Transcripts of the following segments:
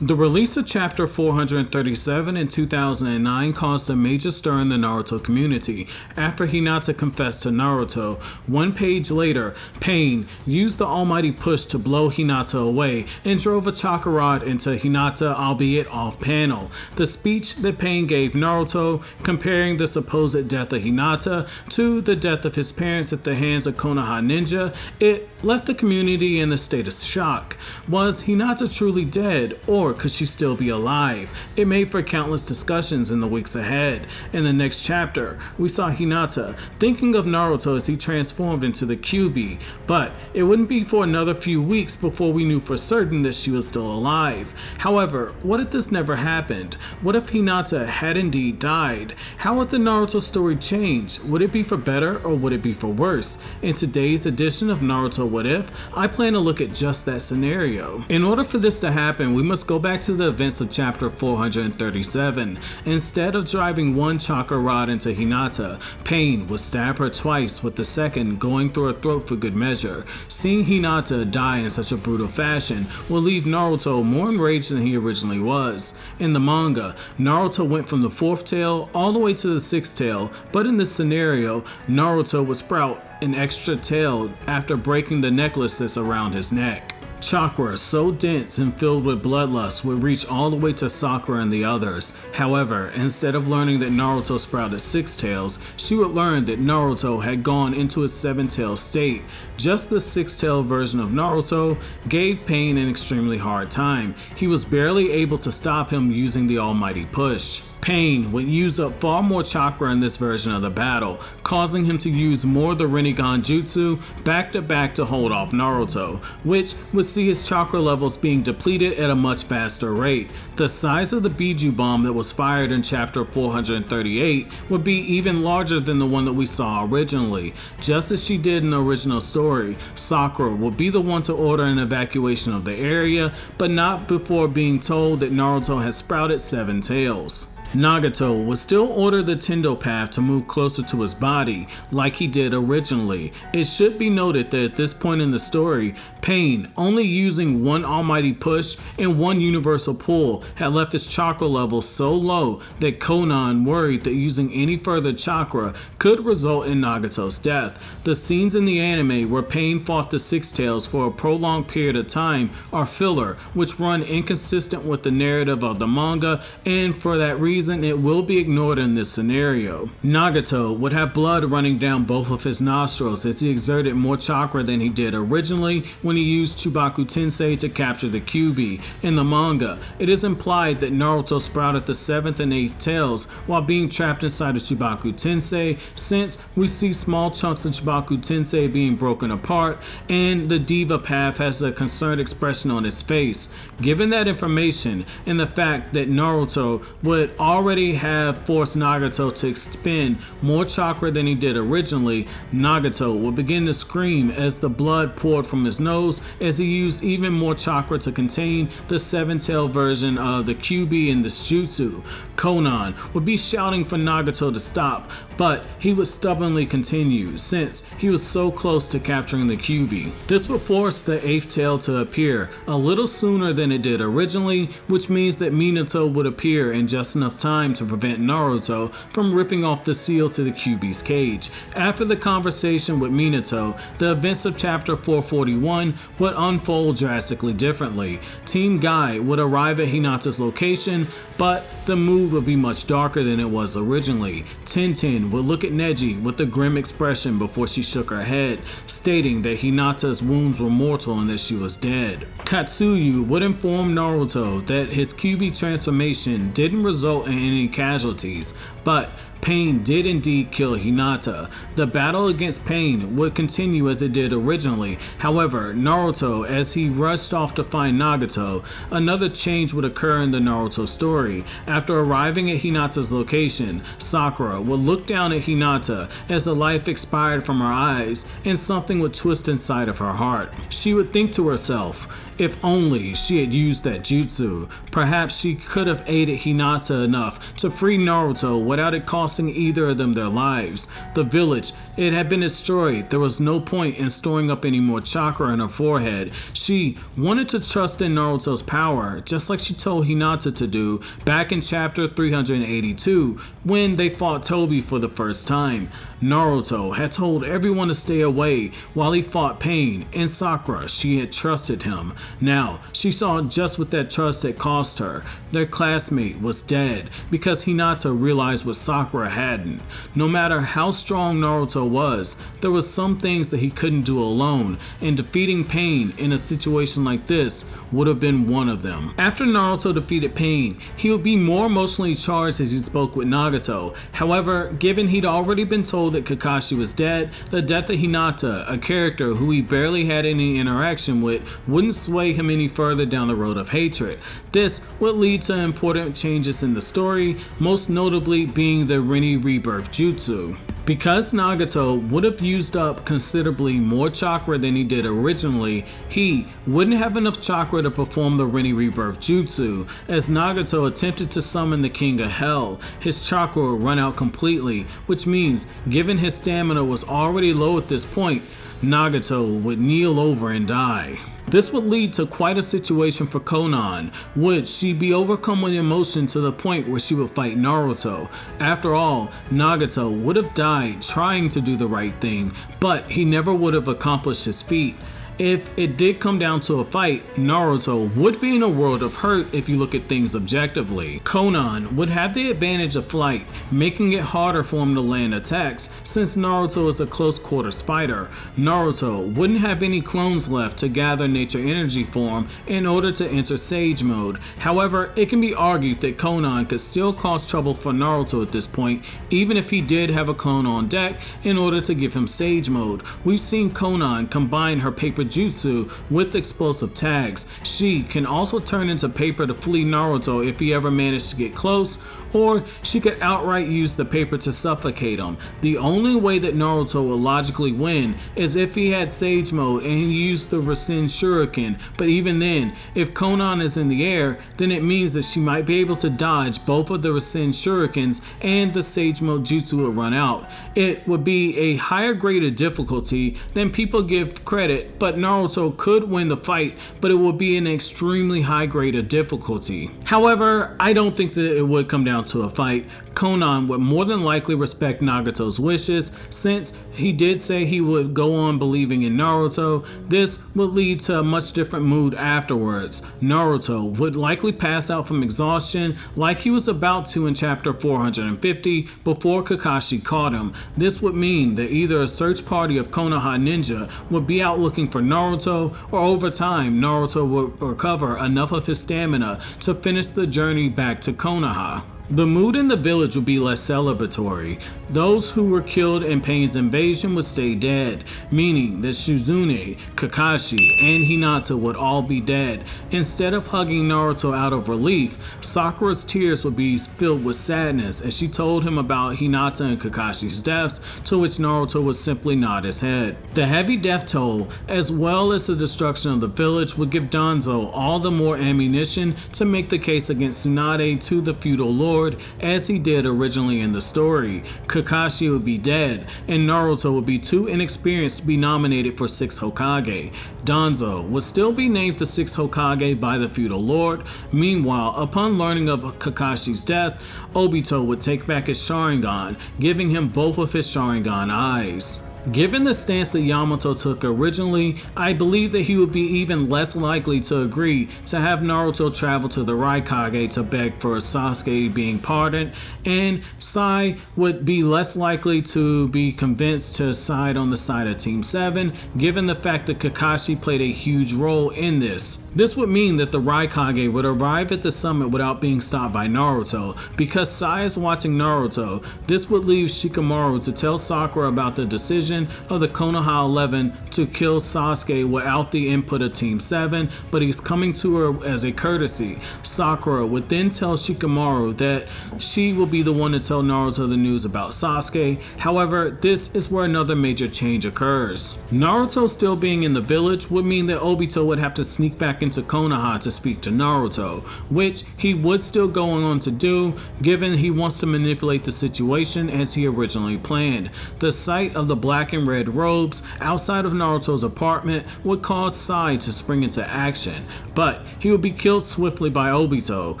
The release of Chapter 437 in 2009 caused a major stir in the Naruto community after Hinata confessed to Naruto. 1 page later, Pain used the almighty push to blow Hinata away and drove a chakra rod into Hinata, albeit off panel. The speech that Pain gave Naruto, comparing the supposed death of Hinata to the death of his parents at the hands of Konoha Ninja, it left the community in a state of shock. Was Hinata truly dead, or could she still be alive? It made for countless discussions in the weeks ahead. In the next chapter, we saw Hinata thinking of Naruto as he transformed into the Kyuubi, but it wouldn't be for another few weeks before we knew for certain that she was still alive. However, what if this never happened? What if Hinata had indeed died? How would the Naruto story change? Would it be for better or would it be for worse? In today's edition of Naruto What If, I plan to look at just that scenario. In order for this to happen, we must go back to the events of chapter 437. Instead of driving one chakra rod into Hinata, Pain would stab her twice, with the second going through her throat for good measure. Seeing Hinata die in such a brutal fashion will leave Naruto more enraged than he originally was. In the manga, Naruto went from the 4th tail all the way to the 6th tail, but in this scenario, Naruto would sprout an extra tail after breaking the necklace that's around his neck. Chakra so dense and filled with bloodlust would reach all the way to Sakura and the others. However, instead of learning that Naruto sprouted 6 tails, she would learn that Naruto had gone into a 7-tail state. Just the 6-tail version of Naruto gave Pain an extremely hard time. He was barely able to stop him using the almighty push. Pain would use up far more chakra in this version of the battle, causing him to use more of the Rinnegan Jutsu back to back to hold off Naruto, which would see his chakra levels being depleted at a much faster rate. The size of the Biju bomb that was fired in chapter 438 would be even larger than the one that we saw originally. Just as she did in the original story, Sakura would be the one to order an evacuation of the area, but not before being told that Naruto had sprouted 7 tails. Nagato would still order the Tendo Path to move closer to his body, like he did originally. It should be noted that at this point in the story, Pain, only using one almighty push and one universal pull, had left his chakra level so low that Konan worried that using any further chakra could result in Nagato's death. The scenes in the anime where Pain fought the 6 tails for a prolonged period of time are filler, which run inconsistent with the narrative of the manga, and for that reason it will be ignored in this scenario. Nagato would have blood running down both of his nostrils as he exerted more chakra than he did originally when he used Chubaku Tensei to capture the Kyuubi. In the manga, it is implied that Naruto sprouted the 7th and 8th tails while being trapped inside of Chubaku Tensei, since we see small chunks of Chubaku Tensei being broken apart and the Diva Path has a concerned expression on his face. Given that information and the fact that Naruto would already have forced Nagato to expend more chakra than he did originally, Nagato would begin to scream as the blood poured from his nose as he used even more chakra to contain the 7-tail version of the Kyuubi in this jutsu. Konan would be shouting for Nagato to stop, but he would stubbornly continue since he was so close to capturing the Kyuubi. This would force the 8th tail to appear a little sooner than it did originally, which means that Minato would appear in just enough time to prevent Naruto from ripping off the seal to the Kyuubi's cage. After the conversation with Minato, the events of chapter 441 would unfold drastically differently. Team Guy would arrive at Hinata's location, but the mood would be much darker than it was originally. Tintin would look at Neji with a grim expression before she shook her head, stating that Hinata's wounds were mortal and that she was dead. Katsuyu would inform Naruto that his Kyuubi transformation didn't result in any casualties, but Pain did indeed kill Hinata. The battle against Pain would continue as it did originally. However, Naruto, as he rushed off to find Nagato, another change would occur in the Naruto story. After arriving at Hinata's location, Sakura would look down at Hinata as the life expired from her eyes and something would twist inside of her heart. She would think to herself, If only she had used that jutsu. Perhaps she could have aided Hinata enough to free Naruto without it costing either of them their lives. The village, it had been destroyed. There was no point in storing up any more chakra in her forehead. She wanted to trust in Naruto's power, just like she told Hinata to do back in chapter 382 when they fought Tobi for the first time. Naruto had told everyone to stay away while he fought Pain, and Sakura, she had trusted him. Now, she saw just what that trust had cost her. Their classmate was dead because Hinata realized what Sakura hadn't. No matter how strong Naruto was, there were some things that he couldn't do alone, and defeating Pain in a situation like this would have been one of them. After Naruto defeated Pain, he would be more emotionally charged as he spoke with Nagato. However, given he'd already been told that Kakashi was dead, the death of Hinata, a character who he barely had any interaction with, wouldn't sway him any further down the road of hatred. This would lead to important changes in the story, most notably being the Rinne Rebirth Jutsu. Because Nagato would have used up considerably more chakra than he did originally, he wouldn't have enough chakra to perform the Rinne Rebirth Jutsu. As Nagato attempted to summon the King of Hell, his chakra would run out completely, which means, given his stamina was already low at this point, Nagato would kneel over and die. This would lead to quite a situation for Konan. Would she be overcome with emotion to the point where she would fight Naruto? After all, Nagato would have died trying to do the right thing, but he never would have accomplished his feat. If it did come down to a fight, Naruto would be in a world of hurt if you look at things objectively. Konan would have the advantage of flight, making it harder for him to land attacks since Naruto is a close quarters fighter. Naruto wouldn't have any clones left to gather nature energy form in order to enter Sage mode. However, it can be argued that Konan could still cause trouble for Naruto at this point, even if he did have a clone on deck in order to give him Sage mode. We've seen Konan combine her paper jutsu with explosive tags. She can also turn into paper to flee Naruto if he ever managed to get close, or she could outright use the paper to suffocate him. The only way that Naruto will logically win is if he had Sage mode and he used the Rasen Shuriken, but even then, if Konan is in the air, then it means that she might be able to dodge both of the Rasen Shurikens and the Sage mode jutsu will run out. It would be a higher grade of difficulty than people give credit, but Naruto could win the fight, but it would be an extremely high grade of difficulty. However, I don't think that it would come down to a fight. Konan would more than likely respect Nagato's wishes, since he did say he would go on believing in Naruto. This would lead to a much different mood afterwards. Naruto would likely pass out from exhaustion like he was about to in chapter 450 before Kakashi caught him. This would mean that either a search party of Konoha ninja would be out looking for Naruto, or over time Naruto would recover enough of his stamina to finish the journey back to Konoha. The mood in the village would be less celebratory. Those who were killed in Pain's invasion would stay dead, meaning that Shizune, Kakashi, and Hinata would all be dead. Instead of hugging Naruto out of relief, Sakura's tears would be filled with sadness as she told him about Hinata and Kakashi's deaths, to which Naruto would simply nod his head. The heavy death toll, as well as the destruction of the village, would give Danzo all the more ammunition to make the case against Tsunade to the feudal lord, as he did originally in the story. Kakashi would be dead, and Naruto would be too inexperienced to be nominated for 6th Hokage. Danzo would still be named the 6th Hokage by the feudal lord. Meanwhile, upon learning of Kakashi's death, Obito would take back his Sharingan, giving him both of his Sharingan eyes. Given the stance that Yamato took originally, I believe that he would be even less likely to agree to have Naruto travel to the Raikage to beg for Sasuke being pardoned, and Sai would be less likely to be convinced to side on the side of Team 7, given the fact that Kakashi played a huge role in this. This would mean that the Raikage would arrive at the summit without being stopped by Naruto. Because Sai is watching Naruto, this would leave Shikamaru to tell Sakura about the decision decision of the Konoha 11 to kill Sasuke without the input of Team 7, but he's coming to her as a courtesy. Sakura would then tell Shikamaru that she will be the one to tell Naruto the news about Sasuke. However, this is where another major change occurs. Naruto still being in the village would mean that Obito would have to sneak back into Konoha to speak to Naruto, which he would still go on to do, given he wants to manipulate the situation as he originally planned. The sight of the black and red robes outside of Naruto's apartment would cause Sai to spring into action, but he would be killed swiftly by Obito.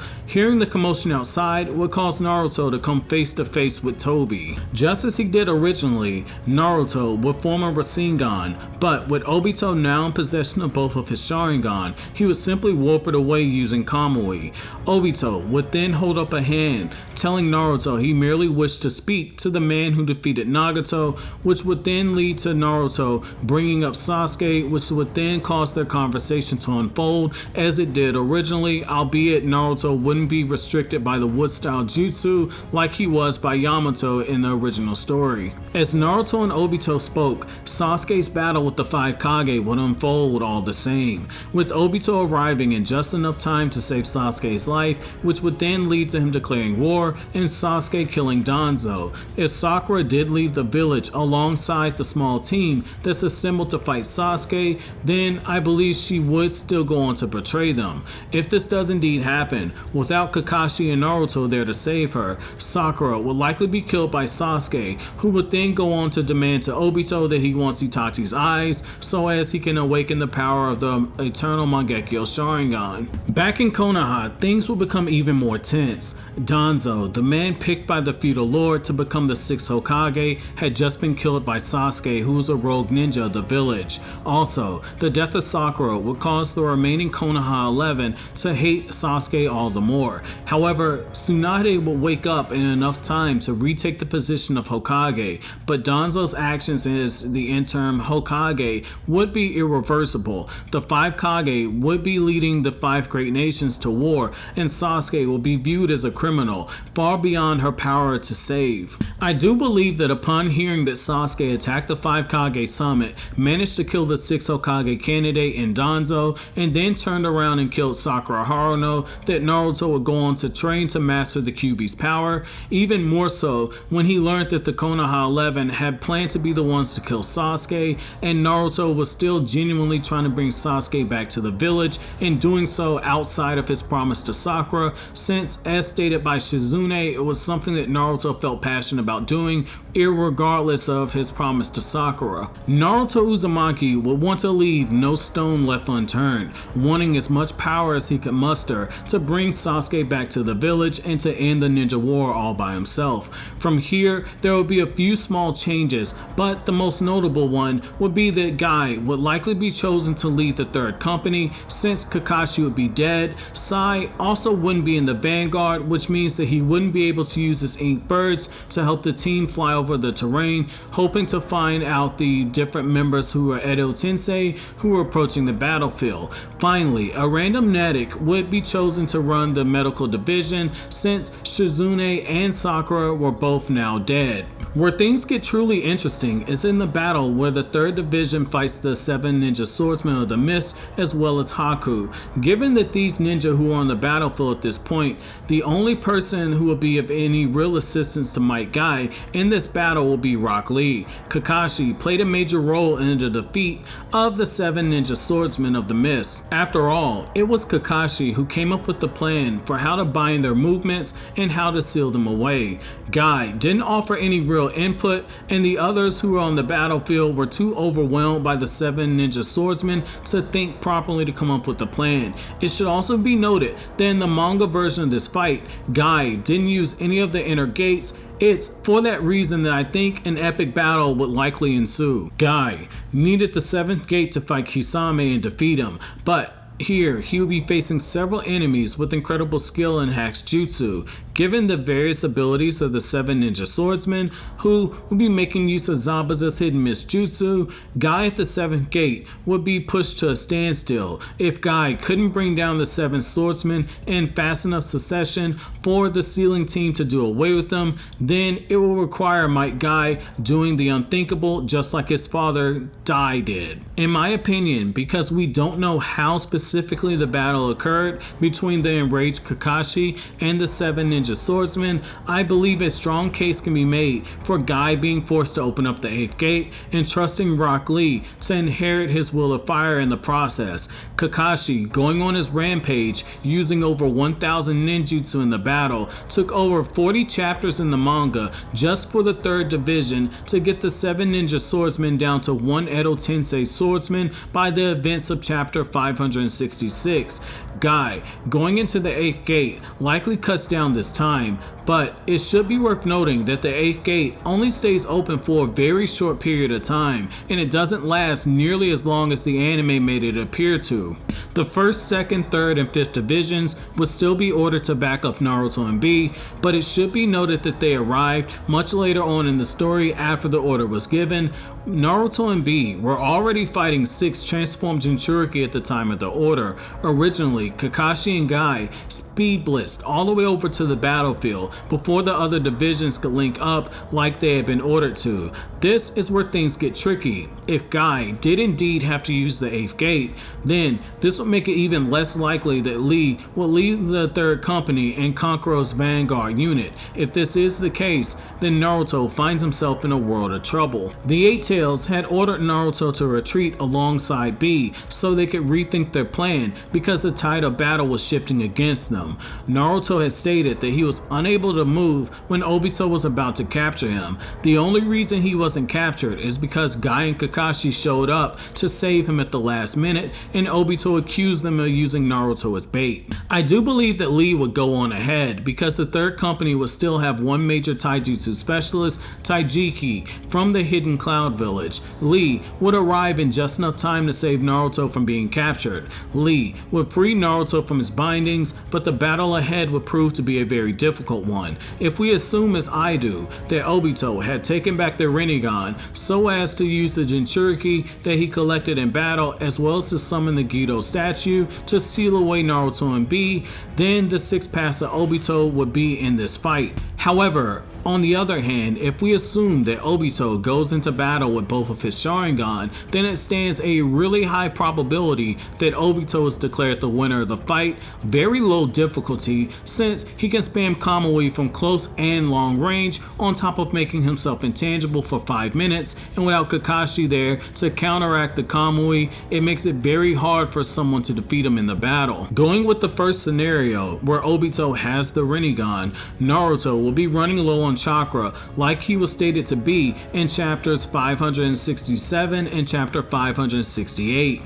Hearing the commotion outside would cause Naruto to come face to face with Tobi. Just as he did originally, Naruto would form a Rasengan, but with Obito now in possession of both of his Sharingan, he would simply warp it away using Kamui. Obito would then hold up a hand, telling Naruto he merely wished to speak to the man who defeated Nagato, which would then lead to Naruto bringing up Sasuke, which would then cause their conversation to unfold as it did originally, albeit Naruto wouldn't be restricted by the wood-style jutsu like he was by Yamato in the original story. As Naruto and Obito spoke, Sasuke's battle with the 5 Kage would unfold all the same, with Obito arriving in just enough time to save Sasuke's life, which would then lead to him declaring war and Sasuke killing Danzo. If Sakura did leave the village alongside the small team that's assembled to fight Sasuke, then I believe she would still go on to betray them. If this does indeed happen, without Kakashi and Naruto there to save her, Sakura would likely be killed by Sasuke, who would then go on to demand to Obito that he wants Itachi's eyes so as he can awaken the power of the eternal Mangekyo Sharingan. Back in Konoha, things will become even more tense. Danzo, the man picked by the feudal lord to become the 6th Hokage, had just been killed by Sasuke, who was a rogue ninja of the village. Also, the death of Sakura would cause the remaining Konoha 11 to hate Sasuke all the more. However, Tsunade would wake up in enough time to retake the position of Hokage, but Danzo's actions as the interim Hokage would be irreversible. The 5 Kage would be leading the 5 great nations to war, and Sasuke will be viewed as a criminal, far beyond her power to save. I do believe that upon hearing that Sasuke attacked the 5 Kage summit, managed to kill the 6 Hokage candidate in Danzo, and then turned around and killed Sakura Haruno, that Naruto would go on to train to master the Kyuubi's power, even more so when he learned that the Konoha 11 had planned to be the ones to kill Sasuke, and Naruto was still genuinely trying to bring Sasuke back to the village, and doing so outside of his promise to Sakura, since as stated by Shizune, it was something that Naruto felt passionate about doing, irregardless of his promise to Sakura. Naruto Uzumaki would want to leave no stone left unturned, wanting as much power as he could muster to bring Sasuke back to the village and to end the ninja war all by himself. From here, there would be a few small changes, but the most notable one would be that Guy would likely be chosen to lead the 3rd company, since Kakashi would be dead. Sai also wouldn't be in the vanguard, which means that he wouldn't be able to use his ink birds to help the team fly over the terrain, hoping to find out the different members who are Edo Tensei who are approaching the battlefield. Finally, a random Nedic would be chosen to run the medical division, since Shizune and Sakura were both now dead. Where things get truly interesting is in the battle where the 3rd division fights the 7 ninja swordsmen of the mist as well as Haku. Given that these ninja who are on the battlefield at this point, the only person who will be of any real assistance to Might Guy in this battle will be Rock Lee. Kakashi played a major role in the defeat of the 7 ninja swordsmen of the mist. After all, it was Kakashi who came up with the plan for how to bind their movements and how to seal them away. Guy didn't offer any real input, and the others who were on the battlefield were too overwhelmed by the 7 ninja swordsmen to think properly to come up with a plan. It should also be noted that in the manga version of this fight, Guy didn't use any of the inner gates. It's for that reason that I think an epic battle would likely ensue. Guy needed the 7th gate to fight Kisame and defeat him, but Here, he will be facing several enemies with incredible skill in Hack's Jutsu, given the various abilities of the 7 ninja swordsmen, who will be making use of Zabuza's hidden mist jutsu. Guy at the 7th gate would be pushed to a standstill if Guy couldn't bring down the 7 swordsmen in fast enough succession for the ceiling team to do away with them. Then it will require Might Guy doing the unthinkable, just like his father Dai did. In my opinion, because we don't know how specifically the battle occurred between the enraged Kakashi and the 7 ninja swordsmen, I believe a strong case can be made for Guy being forced to open up the 8th gate and trusting Rock Lee to inherit his will of fire in the process. Kakashi, going on his rampage using over 1,000 ninjutsu in the battle, took over 40 chapters in the manga just for the 3rd division to get the 7 ninja swordsmen down to 1 Edo Tensei swordsman by the events of chapter 566. Guy, going into the 8th gate, likely cuts down this time, but it should be worth noting that the 8th gate only stays open for a very short period of time, and it doesn't last nearly as long as the anime made it appear to. The 1st, 2nd, 3rd, and 5th divisions would still be ordered to back up Naruto and B, but it should be noted that they arrived much later on in the story after the order was given. Naruto and B were already fighting 6 transformed Jinchuriki at the time of the order. Originally, Kakashi and Guy speed blitzed all the way over to the battlefield before the other divisions could link up like they had been ordered to. This is where things get tricky. If Guy did indeed have to use the 8th gate, then this would make it even less likely that Lee will lead the 3rd company and Kankuro's vanguard unit. If this is the case, then Naruto finds himself in a world of trouble. The 8 Tails had ordered Naruto to retreat alongside B so they could rethink their plan because the tide of battle was shifting against them. Naruto had stated that he was unable to move when Obito was about to capture him. The only reason he wasn't captured is because Guy and Kakashi showed up to save him at the last minute, and Obito accused them of using Naruto as bait. I do believe that Lee would go on ahead because the 3rd company would still have one major taijutsu specialist, Taijiki, from the hidden cloud village. Lee would arrive in just enough time to save Naruto from being captured. Lee would free Naruto from his bindings, but the battle ahead would prove to be a very difficult one. If we assume, as I do, that Obito had taken back the Rinnegan so as to use the Jinchuriki that he collected in battle as well as to summon the Gedo statue to seal away Naruto and B, then the 6th pass of Obito would be in this fight. However, on the other hand, if we assume that Obito goes into battle with both of his Sharingan, then it stands a really high probability that Obito is declared the winner of the fight. Very low difficulty since he can spam Kamui from close and long range on top of making himself intangible for 5 minutes, and without Kakashi there to counteract the Kamui, it makes it very hard for someone to defeat him in the battle. Going with the first scenario where Obito has the Rinnegan, Naruto will be running low on chakra like he was stated to be in chapters 567 and chapter 568.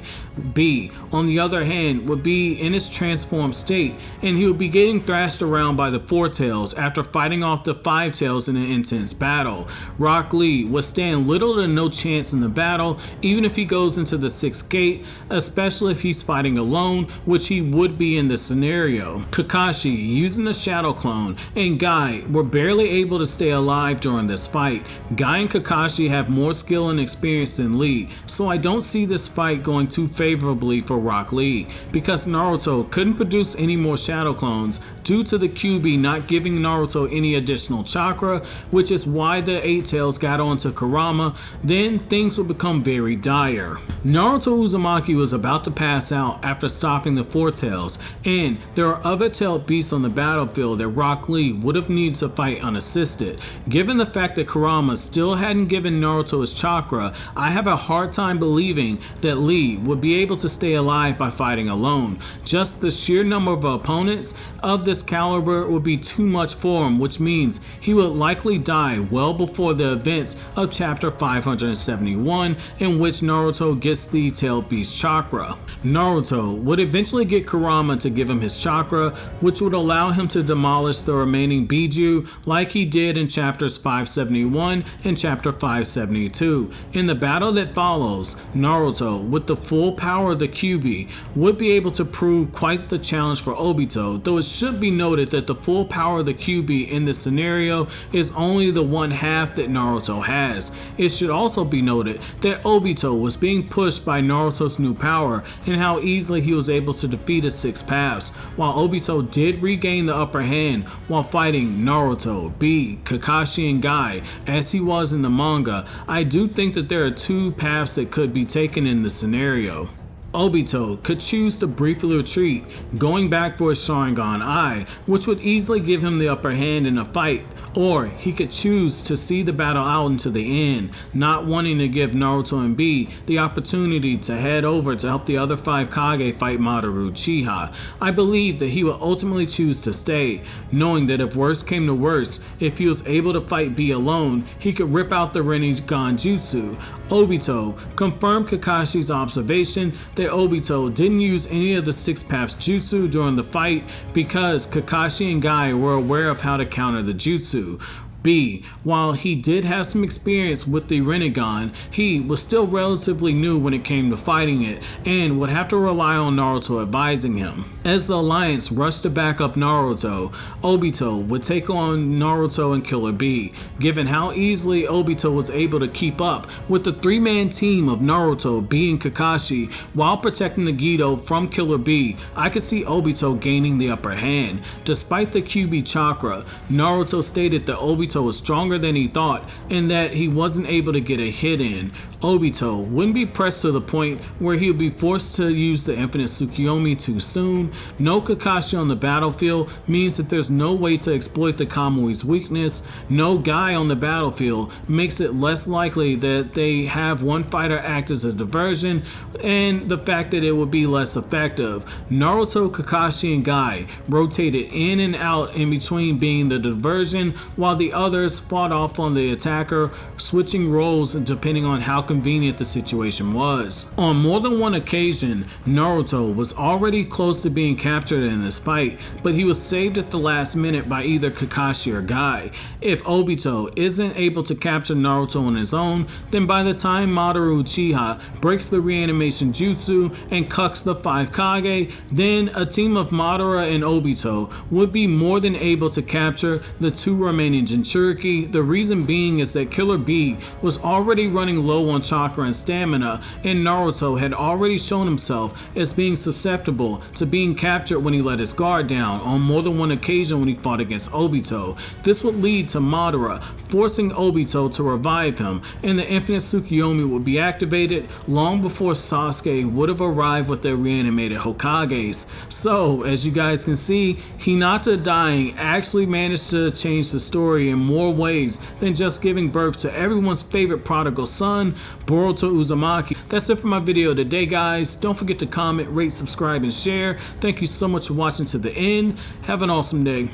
B, on the other hand, would be in his transformed state, and he would be getting thrashed around by the 4 Tails after fighting off the 5 Tails in an intense battle. Rock Lee would stand little to no chance in the battle, even if he goes into the 6th gate, especially if he's fighting alone, which he would be in this scenario. Kakashi, using the Shadow Clone, and Guy were barely able to stay alive during this fight. Guy and Kakashi have more skill and experience than Lee, so I don't see this fight going too favorably for Rock Lee, because Naruto couldn't produce any more Shadow Clones due to the QB not giving Naruto any additional chakra, which is why the 8 Tails got onto Kurama. Then things would become very dire. Naruto Uzumaki was about to pass out after stopping the 4 Tails, and there are other tailed beasts on the battlefield that Rock Lee would have needed to fight unassisted. Given the fact that Kurama still hadn't given Naruto his chakra, I have a hard time believing that Lee would be able to stay alive by fighting alone. Just the sheer number of opponents of the this caliber would be too much for him, which means he would likely die well before the events of chapter 571, in which Naruto gets the tailed beast chakra. Naruto would eventually get Kurama to give him his chakra, which would allow him to demolish the remaining Biju like he did in chapters 571 and chapter 572. In the battle that follows, Naruto, with the full power of the Kyuubi, would be able to prove quite the challenge for Obito, though it should be noted that the full power of the Kyuubi in this scenario is only the one half that Naruto has. It should also be noted that Obito was being pushed by Naruto's new power and how easily he was able to defeat his 6 paths, while Obito did regain the upper hand while fighting Naruto, B, Kakashi, and Guy as he was in the manga. I do think that there are 2 paths that could be taken in this scenario. Obito could choose to briefly retreat, going back for his Sharingan Eye, which would easily give him the upper hand in a fight, or he could choose to see the battle out until the end, not wanting to give Naruto and B the opportunity to head over to help the other 5 Kage fight Madara Uchiha. I believe that he would ultimately choose to stay, knowing that if worst came to worst, if he was able to fight B alone, he could rip out the Rinnegan Jutsu. Obito confirmed Kakashi's observation that Obito didn't use any of the 6 paths jutsu during the fight because Kakashi and Guy were aware of how to counter the jutsu. B, while he did have some experience with the Rinnegan, he was still relatively new when it came to fighting it and would have to rely on Naruto advising him. As the Alliance rushed to back up Naruto, Obito would take on Naruto and Killer B. Given how easily Obito was able to keep up with the 3-man team of Naruto, B, and Kakashi while protecting the Gedo from Killer B, I could see Obito gaining the upper hand. Despite the Kyuubi chakra, Naruto stated that Obito was stronger than he thought and that he wasn't able to get a hit in. Obito wouldn't be pressed to the point where he would be forced to use the infinite Tsukuyomi too soon. No Kakashi on the battlefield means that there's no way to exploit the Kamui's weakness. No Guy on the battlefield makes it less likely that they have one fighter act as a diversion, and the fact that it would be less effective. Naruto, Kakashi, and Guy rotated in and out in between being the diversion, while the others fought off on the attacker, switching roles depending on how convenient the situation was. On more than one occasion, Naruto was already close to being captured in this fight, but he was saved at the last minute by either Kakashi or Guy. If Obito isn't able to capture Naruto on his own, then by the time Madara Uchiha breaks the reanimation jutsu and cucks the 5 Kage, then a team of Madara and Obito would be more than able to capture the 2 remaining Jinchuriki. The reason being is that Killer B was already running low on chakra and stamina, and Naruto had already shown himself as being susceptible to being captured when he let his guard down on more than one occasion when he fought against Obito. This would lead to Madara forcing Obito to revive him, and the infinite Tsukuyomi would be activated long before Sasuke would have arrived with their reanimated Hokages. So, as you guys can see, Hinata dying actually managed to change the story in more ways than just giving birth to everyone's favorite prodigal son, Naruto Uzumaki. That's it for my video today, guys. Don't forget to comment, rate, subscribe, and share. Thank you so much for watching to the end. Have an awesome day.